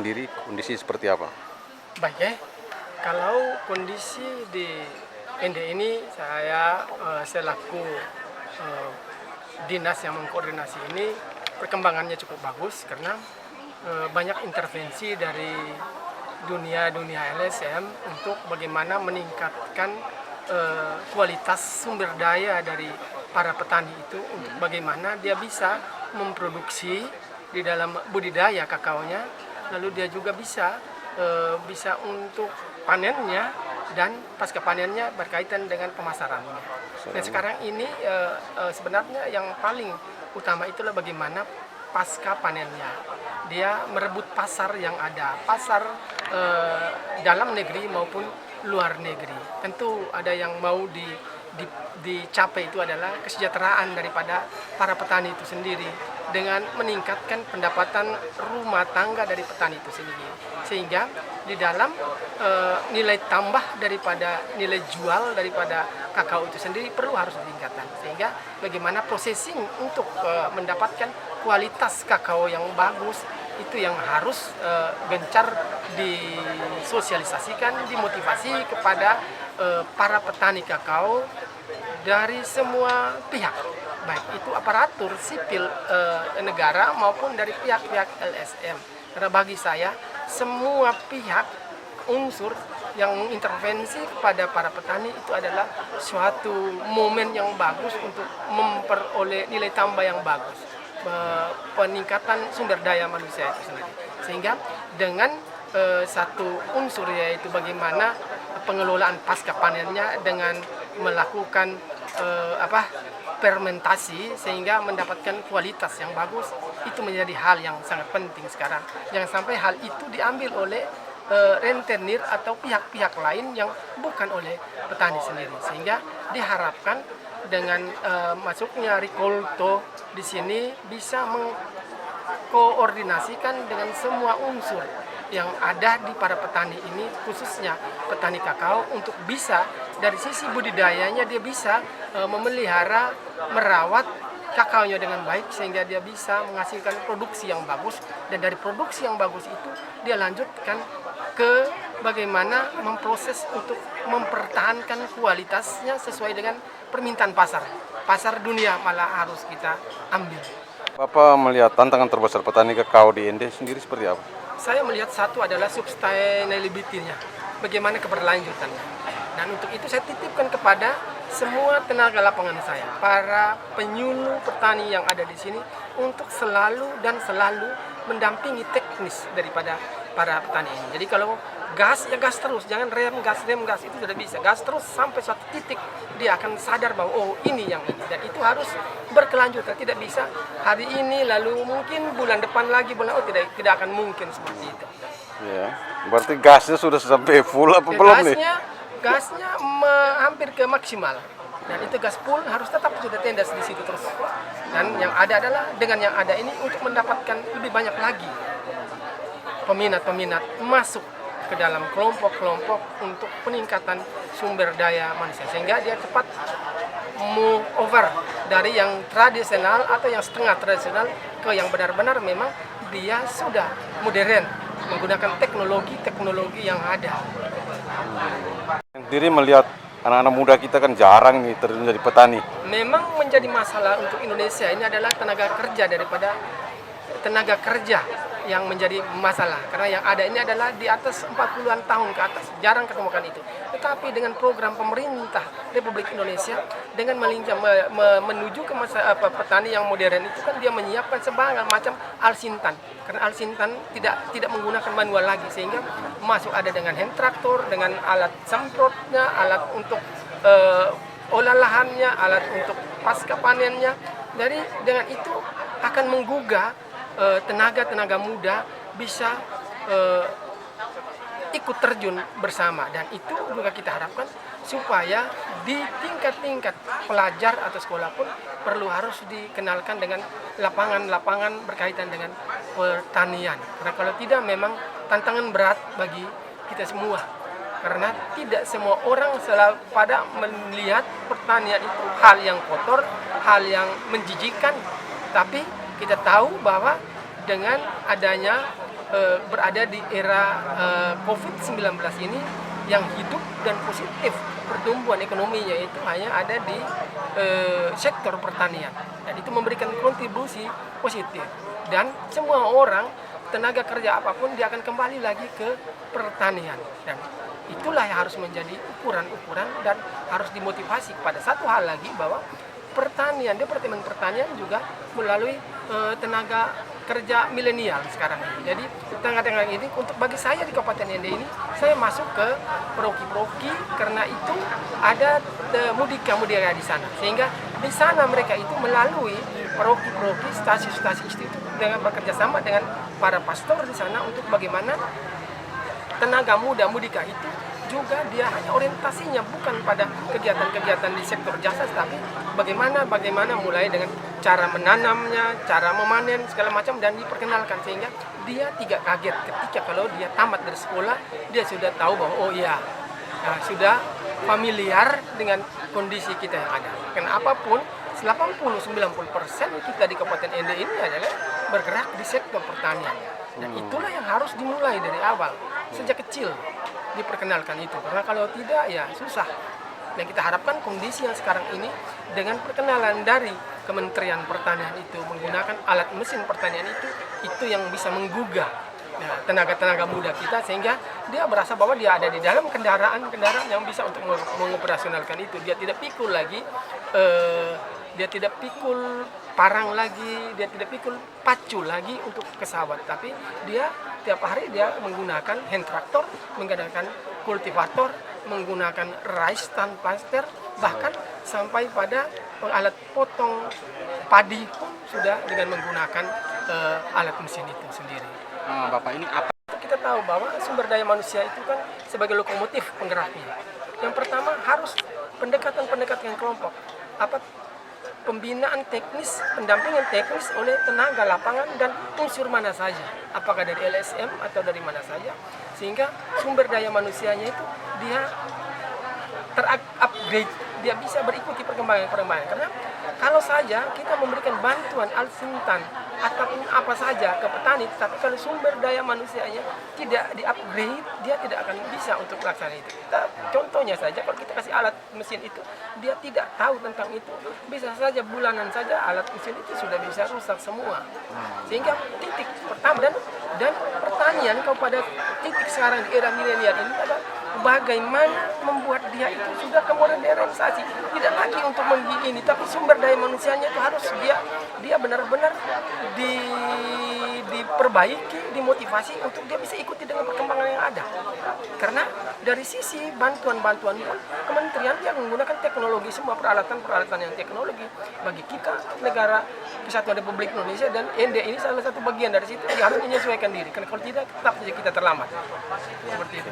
sendiri kondisi seperti apa? Baik ya, kalau kondisi di Ende ini saya selaku eh, dinas yang mengkoordinasi ini perkembangannya cukup bagus karena banyak intervensi dari dunia LSM untuk bagaimana meningkatkan kualitas sumber daya dari para petani itu untuk bagaimana dia bisa memproduksi di dalam budidaya kakaonya, lalu dia juga bisa untuk panennya dan pasca panennya berkaitan dengan pemasarannya. Dan sekarang ini sebenarnya yang paling utama itulah bagaimana pasca panennya dia merebut pasar yang ada, pasar dalam negeri maupun luar negeri. Tentu ada yang mau dicapai itu adalah kesejahteraan daripada para petani itu sendiri dengan meningkatkan pendapatan rumah tangga dari petani itu sendiri, sehingga di dalam nilai tambah daripada nilai jual daripada kakao itu sendiri harus ditingkatkan, sehingga bagaimana processing untuk mendapatkan kualitas kakao yang bagus itu yang harus gencar disosialisasikan, dimotivasi kepada para petani kakao dari semua pihak, baik itu aparatur sipil negara maupun dari pihak-pihak LSM. Karena bagi saya semua pihak unsur yang mengintervensi kepada para petani itu adalah suatu momen yang bagus untuk memperoleh nilai tambah yang bagus, peningkatan sumber daya manusia itu sendiri. Sehingga dengan satu unsur yaitu bagaimana pengelolaan pasca panennya dengan melakukan fermentasi sehingga mendapatkan kualitas yang bagus, itu menjadi hal yang sangat penting sekarang. Jangan sampai hal itu diambil oleh rentenir atau pihak-pihak lain yang bukan oleh petani sendiri, sehingga diharapkan dengan masuknya Rikolto di sini bisa mengkoordinasikan dengan semua unsur yang ada di para petani ini, khususnya petani kakao, untuk bisa dari sisi budidayanya dia bisa memelihara, merawat kakaonya dengan baik sehingga dia bisa menghasilkan produksi yang bagus, dan dari produksi yang bagus itu dia lanjutkan ke bagaimana memproses untuk mempertahankan kualitasnya sesuai dengan permintaan pasar dunia malah harus kita ambil. Bapak melihat tantangan terbesar petani kakao di Ende sendiri seperti apa? Saya melihat satu adalah sustainability-nya, bagaimana keberlanjutannya. Dan untuk itu saya titipkan kepada semua tenaga lapangan saya, para penyuluh petani yang ada di sini, untuk selalu mendampingi teknis daripada para petani ini. Jadi kalau gas, ya gas terus, jangan rem gas, itu sudah bisa. Gas terus sampai suatu titik dia akan sadar bahwa oh ini yang ini, dan itu harus berkelanjutan, tidak bisa hari ini lalu mungkin bulan depan lagi tidak akan mungkin seperti itu. Ya, berarti gasnya sudah sampai full apa belum nih? Gasnya hampir ke maksimal, dan itu gas full harus tetap sudah tendas di situ terus. Dan yang ada adalah dengan yang ada ini untuk mendapatkan lebih banyak lagi peminat masuk ke dalam kelompok-kelompok untuk peningkatan sumber daya manusia, sehingga dia cepat move over dari yang tradisional atau yang setengah tradisional ke yang benar-benar memang dia sudah modern menggunakan teknologi yang ada. Sendiri melihat anak-anak muda kita kan jarang nih terjun jadi petani. Memang menjadi masalah untuk Indonesia ini adalah tenaga kerja yang menjadi masalah, karena yang ada ini adalah di atas 40-an tahun ke atas, jarang ketemukan itu. Tetapi dengan program pemerintah Republik Indonesia dengan menuju ke masa petani yang modern itu kan dia menyiapkan sebagai macam alsintan, karena alsintan tidak menggunakan manual lagi, sehingga masuk ada dengan hand traktor, dengan alat semprotnya, alat untuk olah lahannya, alat untuk pasca panennya. Jadi dengan itu akan menggugah tenaga muda bisa ikut terjun bersama, dan itu juga kita harapkan supaya di tingkat pelajar atau sekolah pun harus dikenalkan dengan lapangan berkaitan dengan pertanian, karena kalau tidak memang tantangan berat bagi kita semua, karena tidak semua orang pada melihat pertanian itu hal yang kotor, hal yang menjijikan. Tapi kita tahu bahwa dengan adanya berada di era COVID-19 ini yang hidup dan positif pertumbuhan ekonominya itu hanya ada di sektor pertanian, dan itu memberikan kontribusi positif, dan semua orang tenaga kerja apapun dia akan kembali lagi ke pertanian, dan itulah yang harus menjadi ukuran-ukuran dan harus dimotivasi kepada satu hal lagi, bahwa pertanian, Departemen Pertanian juga melalui tenaga kerja milenial sekarang ini. Jadi tenaga-tenaga ini untuk bagi saya di Kabupaten Ende ini, saya masuk ke proki-proki karena itu ada mudika-mudika di sana, sehingga di sana mereka itu melalui proki-proki, stasi-stasi itu dengan bekerja sama dengan para pastor di sana untuk bagaimana tenaga muda mudika itu juga dia hanya orientasinya bukan pada kegiatan-kegiatan di sektor jasa, tapi bagaimana mulai dengan cara menanamnya, cara memanen segala macam, dan diperkenalkan sehingga dia tidak kaget ketika kalau dia tamat dari sekolah dia sudah tahu bahwa oh iya, sudah familiar dengan kondisi kita yang ada. Karena apapun 80-90% kita di Kabupaten Ende ini adalah bergerak di sektor pertanian, dan itulah yang harus dimulai dari awal sejak kecil diperkenalkan itu, karena kalau tidak ya susah. Dan kita harapkan kondisi yang sekarang ini dengan perkenalan dari Kementerian Pertanian itu menggunakan alat mesin pertanian itu yang bisa menggugah tenaga-tenaga muda kita, sehingga dia merasa bahwa dia ada di dalam kendaraan yang bisa untuk mengoperasionalkan itu. Dia tidak pikul lagi, dia tidak pikul parang lagi, dia tidak pikul pacu lagi untuk kesawat, tapi dia tiap hari dia menggunakan hand traktor, menggunakan kultivator, menggunakan rice transplanter, bahkan sampai pada alat potong padi pun sudah dengan menggunakan alat mesin itu sendiri. Bapak ini apa? Kita tahu bahwa sumber daya manusia itu kan sebagai lokomotif penggeraknya. Yang pertama harus pendekatan kelompok. Pembinaan teknis, pendampingan teknis oleh tenaga lapangan dan unsur mana saja, apakah dari LSM atau dari mana saja, sehingga sumber daya manusianya itu dia terupgrade, dia bisa berikuti perkembangan. Karena kalau saja kita memberikan bantuan al-sintan ataupun apa saja ke petani, tapi kalau sumber daya manusianya tidak di-upgrade, dia tidak akan bisa untuk melaksanakan itu. Contohnya saja, kalau kita kasih alat mesin itu, dia tidak tahu tentang itu, bisa saja bulanan saja alat mesin itu sudah bisa rusak semua. Sehingga titik pertama dan pertanian kalau pada titik sekarang di era milenial ini adalah bagaimana membuat dia itu sudah kemodernisasi, tidak lagi untuk menggini, tapi sumber daya manusianya itu harus dia benar-benar diperbaiki, dimotivasi untuk dia bisa ikuti dengan perkembangan yang ada. Karena dari sisi bantuan-bantuan pun kementerian dia menggunakan teknologi, semua peralatan yang teknologi. Bagi kita negara Kesatuan Republik Indonesia dan Ende ini salah satu bagian dari situ, dia harus menyesuaikan diri, karena kalau tidak tetap saja kita terlambat. Seperti itu.